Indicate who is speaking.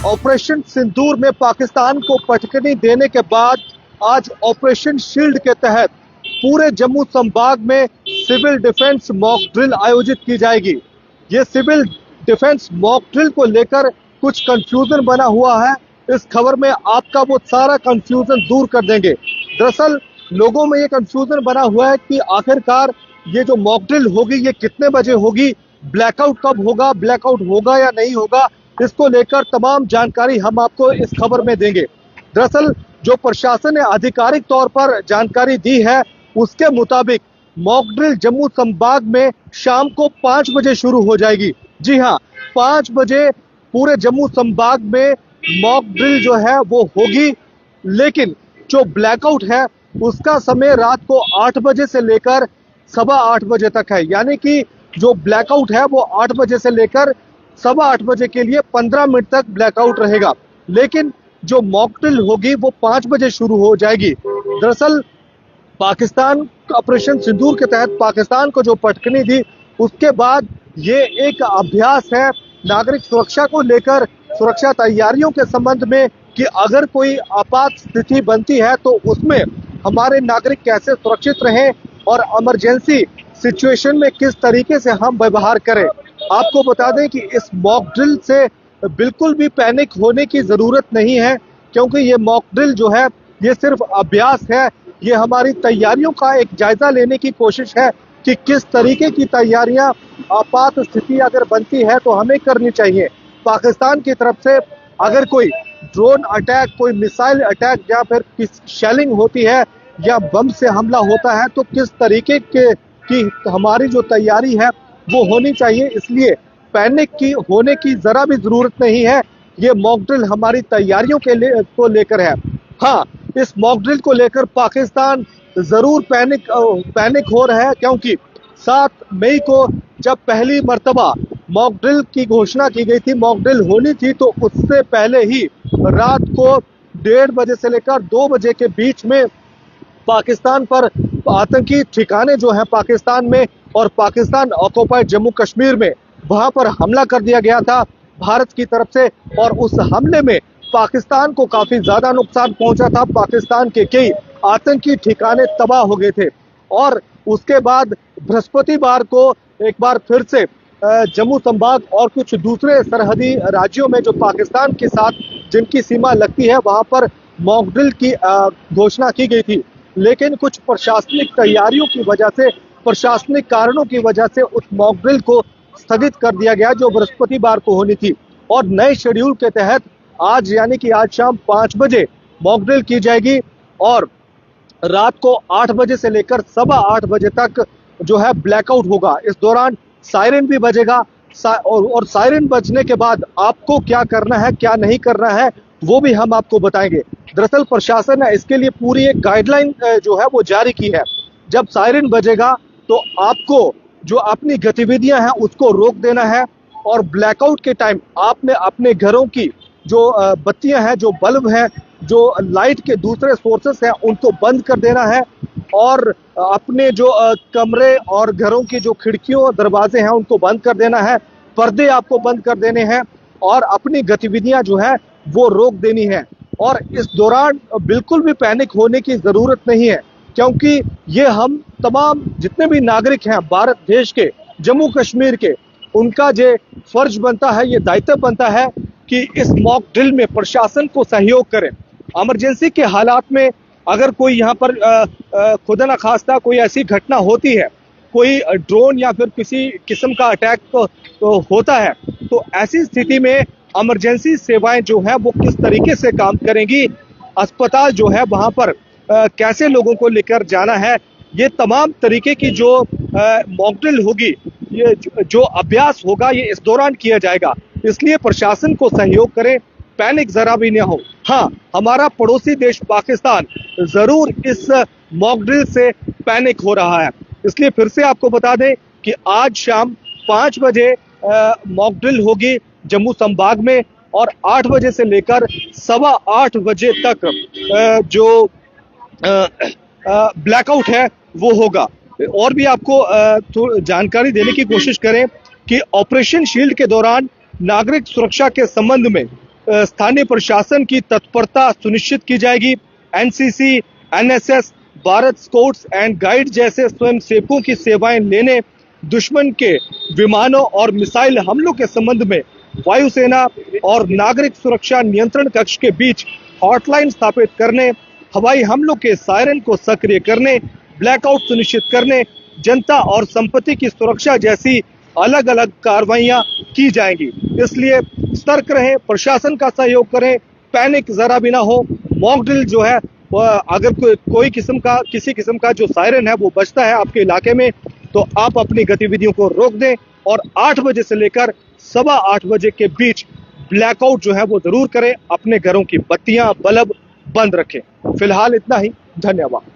Speaker 1: Operation सिंदूर में पाकिस्तान को पटकनी देने के बाद आज ऑपरेशन शील्ड के तहत पूरे जम्मू संभाग में सिविल डिफेंस मॉक ड्रिल आयोजित की जाएगी। ये सिविल डिफेंस मॉक ड्रिल को लेकर कुछ कंफ्यूजन बना हुआ है। इस खबर में आपका वो सारा कंफ्यूजन दूर कर देंगे। दरअसल लोगों में ये कंफ्यूजन बना हुआ है कि आखिरकार ये जो मॉक ड्रिल होगी ये कितने बजे होगी, ब्लैकआउट कब होगा, ब्लैकआउट होगा या नहीं होगा, इसको लेकर तमाम जानकारी हम आपको इस खबर में देंगे। दरअसल जो प्रशासन ने आधिकारिक तौर पर जानकारी दी है उसके मुताबिक मॉक ड्रिल जम्मू संभाग में शाम को 5 बजे शुरू हो जाएगी। जी हाँ, 5 बजे पूरे जम्मू संभाग में मॉक ड्रिल जो है वो होगी, लेकिन जो ब्लैकआउट है उसका समय रात को 8 बजे से लेकर 8:15 बजे तक है। यानी कि जो ब्लैकआउट है वो 8 बजे से लेकर 8:15 बजे के लिए 15 मिनट तक ब्लैकआउट रहेगा, लेकिन जो मॉक ड्रिल होगी वो 5 बजे शुरू हो जाएगी। दरअसल पाकिस्तान ऑपरेशन सिंदूर के तहत पाकिस्तान को जो पटकनी दी उसके बाद ये एक अभ्यास है नागरिक सुरक्षा को लेकर, सुरक्षा तैयारियों के संबंध में कि अगर कोई आपात स्थिति बनती है तो उसमें हमारे नागरिक कैसे सुरक्षित रहें और इमरजेंसी सिचुएशन में किस तरीके से हम व्यवहार करें। आपको बता दें कि इस मॉक ड्रिल से बिल्कुल भी पैनिक होने की जरूरत नहीं है, क्योंकि ये मॉक ड्रिल जो है ये सिर्फ अभ्यास है। ये हमारी तैयारियों का एक जायजा लेने की कोशिश है कि किस तरीके की तैयारियां आपात स्थिति अगर बनती है तो हमें करनी चाहिए। पाकिस्तान की तरफ से अगर कोई ड्रोन अटैक, कोई मिसाइल अटैक या फिर किस शेलिंग होती है या बम से हमला होता है तो किस तरीके की हमारी जो तैयारी है वो होनी चाहिए। इसलिए पैनिक की होने की जरा भी जरूरत नहीं है। ये मॉक ड्रिल हमारी तैयारियों को लेकर है। हाँ, इस मॉक ड्रिल को लेकर पाकिस्तान जरूर पैनिक हो रहा है, क्योंकि 7 मई को जब पहली मर्तबा मॉक ड्रिल की घोषणा की गई थी, मॉक ड्रिल होनी थी, तो उससे पहले ही रात को 1:30 बजे से लेकर 2 बजे के बीच में पाकिस्तान पर आतंकी ठिकाने जो है पाकिस्तान में और पाकिस्तान ऑक्युपाइड जम्मू कश्मीर में, वहां पर हमला कर दिया गया था भारत की तरफ से। और उस हमले में पाकिस्तान को काफी ज्यादा नुकसान पहुंचा था। पाकिस्तान के कई आतंकी ठिकाने तबाह हो गए थे। और उसके बाद बृहस्पतिवार को एक बार फिर से जम्मू संभाग और कुछ दूसरे सरहदी राज्यों में जो पाकिस्तान के साथ जिनकी सीमा लगती है वहां पर मॉक ड्रिल की घोषणा की गई थी, लेकिन कुछ प्रशासनिक तैयारियों की वजह से, प्रशासनिक कारणों की वजह से उस मॉक ड्रिल को स्थगित कर दिया गया जो बृहस्पतिवार को होनी थी। और नए शेड्यूल के तहत आज यानी कि आज शाम 5 बजे मॉक ड्रिल की जाएगी और रात को 8 बजे से लेकर 8:15 बजे तक जो है ब्लैकआउट होगा। इस दौरान सायरन भी बजेगा और सायरन बजने के बाद आपको क्या करना है क्या नहीं करना है वो भी हम आपको बताएंगे। दरअसल प्रशासन ने इसके लिए पूरी एक गाइडलाइन जो है वो जारी की है। जब सायरन बजेगा तो आपको जो अपनी गतिविधियां हैं उसको रोक देना है और ब्लैकआउट के टाइम आपने अपने घरों की जो बत्तियां हैं, जो बल्ब हैं, जो लाइट के दूसरे सोर्सेस हैं उनको बंद कर देना है और अपने जो कमरे और घरों की जो खिड़कियों दरवाजे हैं उनको बंद कर देना है। पर्दे आपको बंद कर देने हैं और अपनी गतिविधियां जो है वो रोक देनी है। और इस दौरान बिल्कुल भी पैनिक होने की जरूरत नहीं है, क्योंकि ये हम तमाम जितने भी नागरिक हैं भारत देश के, जम्मू कश्मीर के, उनका जो फर्ज बनता है, ये दायित्व बनता है कि इस मॉक ड्रिल में प्रशासन को सहयोग करें। इमरजेंसी के हालात में अगर कोई यहाँ पर खुदा न खास्ता कोई ऐसी घटना होती है, कोई ड्रोन या फिर किसी किस्म का अटैक तो होता है, तो ऐसी स्थिति में इमरजेंसी सेवाएं जो है वो किस तरीके से काम करेंगी, अस्पताल जो है वहां पर कैसे लोगों को लेकर जाना है, ये तमाम तरीके की जो मॉक ड्रिल होगी, ये जो अभ्यास होगा ये इस दौरान किया जाएगा। इसलिए प्रशासन को सहयोग करें, पैनिक जरा भी न हो। हाँ, हमारा पड़ोसी देश पाकिस्तान जरूर इस मॉक ड्रिल से पैनिक हो रहा है। इसलिए फिर से आपको बता दें कि आज शाम 5 बजे मॉक ड्रिल होगी जम्मू संभाग में और 8 बजे से लेकर 8:15 बजे तक जो ब्लैकआउट है वो होगा। और भी आपको जानकारी देने की कोशिश करें कि ऑपरेशन शील्ड के दौरान नागरिक सुरक्षा के संबंध में स्थानीय प्रशासन की तत्परता सुनिश्चित की जाएगी। NCC, NSS, Bharat scouts and guide जैसे स्वयंसेवकों की सेवाएं लेने, दुश्मन के विमानों और मिसाइल हमलों के संबंध में वायुसेना और नागरिक सुरक्षा नियंत्रण कक्ष के बीच हॉटलाइन स्थापित करने, हवाई हमलों के सायरन को सक्रिय करने, ब्लैकआउट सुनिश्चित करने, जनता और संपत्ति की सुरक्षा जैसी अलग अलग कार्रवाइयां की जाएंगी। इसलिए सतर्क रहें, प्रशासन का सहयोग करें, पैनिक जरा भी ना हो। मॉक ड्रिल जो है अगर किसी किस्म का जो सायरन है वो बजता है आपके इलाके में, तो आप अपनी गतिविधियों को रोक दें और 8 बजे से लेकर 8:15 बजे के बीच ब्लैकआउट जो है वो जरूर करें। अपने घरों की बत्तियां, बल्ब बंद रखें। फिलहाल इतना ही, धन्यवाद।